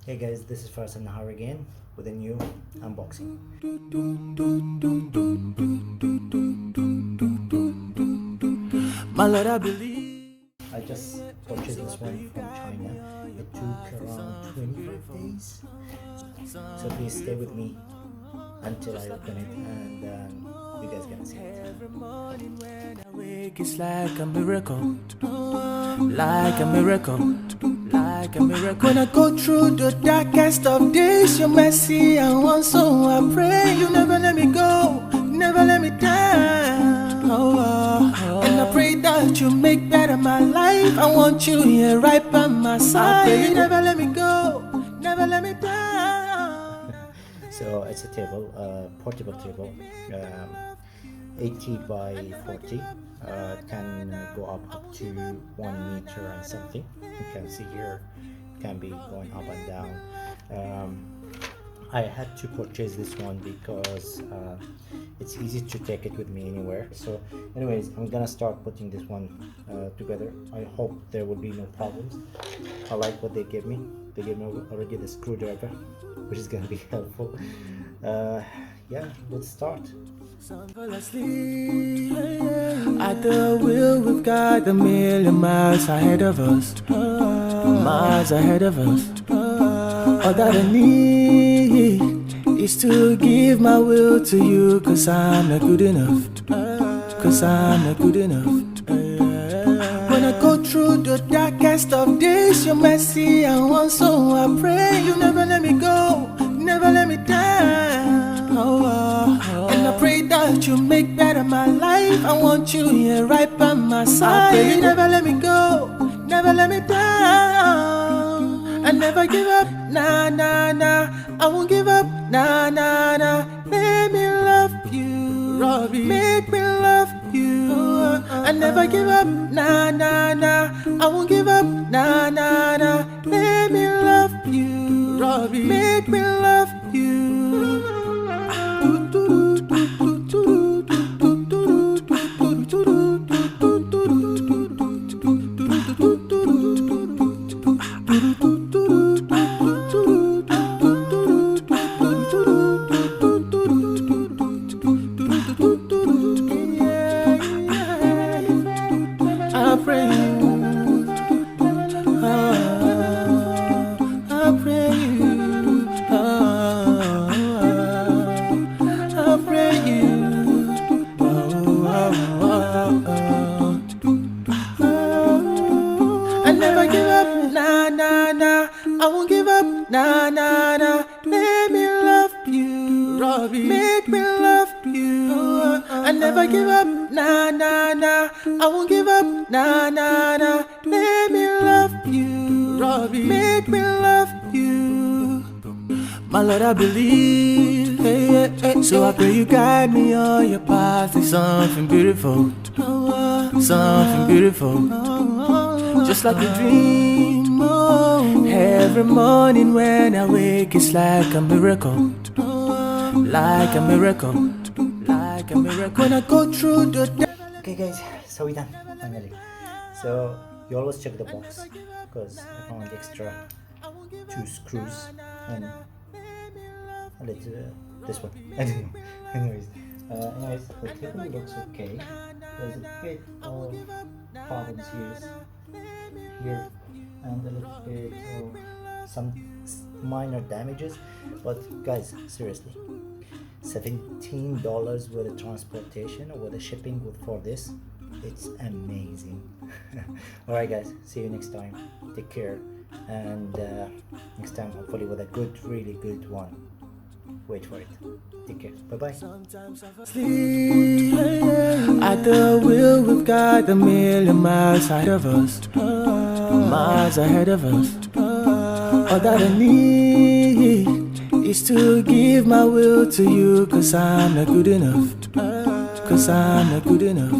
Hey guys, this is Faraz and Nahar again with a new unboxing. My Lord, I believe. I just purchased this one from China. It took around 25 days. So please stay with me until I open it and you guys gonna see it. Every morning when I wake, it's like a miracle. Like a miracle. Like a miracle. When I go through the darkest of days, your mercy and one, so I pray you never let me go, never let me down. And I pray that you make better my life. I want you here right by my side. I pray you never let me go, never let me down. So it's a table, portable table, 80 by 40. Can go up to 1 meter and something. You can see here it can be going up and down. I had to purchase this one because it's easy to take it with me anywhere. So anyways, I'm gonna start putting this one together. I hope there will be no problems. I like what they gave me. They gave me already the screwdriver, which is gonna be helpful. Yeah, let's start. At the wheel, we've got a million miles ahead of us. Miles ahead of us. All that I need is to give my will to you, 'cause I'm not good enough. 'Cause I'm not good enough. When I go through the darkest of days, your mercy and one, so I pray you never let me go, never let me down. And I pray that you make better my life. I want you here right by my side. I pray you never let me go, never let me down. I never give up, nah, nah, nah. I won't give up, nah, nah, nah. Let me love you, Robbie. Make me love you. I never give up, nah, nah, nah. I won't give up, nah, nah, nah. Let me love you, Robbie. Make me love you. I won't give up, nah, nah, nah. Let me love you, Robbie. Make me love you. I never give up, nah, nah, nah. I won't give up, nah, nah, nah. Let me love you, Robbie. Make me love you. My Lord, I believe. Hey, hey, hey. So I pray you guide me on your path. It's something beautiful, something beautiful. Just like a dream. Every morning when I wake, it's like a miracle. Like a miracle. Like a miracle. When I go through the... Okay guys, so we're done finally. So you always check the box, because I found extra 2 screws and this one. I don't know. Anyways, the table looks okay. There's a bit of problems here and a little bit of some minor damages, but guys, seriously, $17 with the transportation or with the shipping for this, it's amazing. Alright guys, see you next time. Take care, and next time hopefully with a good, really good one. Wait for it. Take care. Bye bye. At the wheel, we've got a million miles ahead of us. Miles ahead of us. All that I need is to give my will to you, 'cause I'm not good enough. 'Cause I'm not good enough.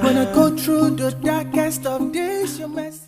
When I go through the darkest of days, your message.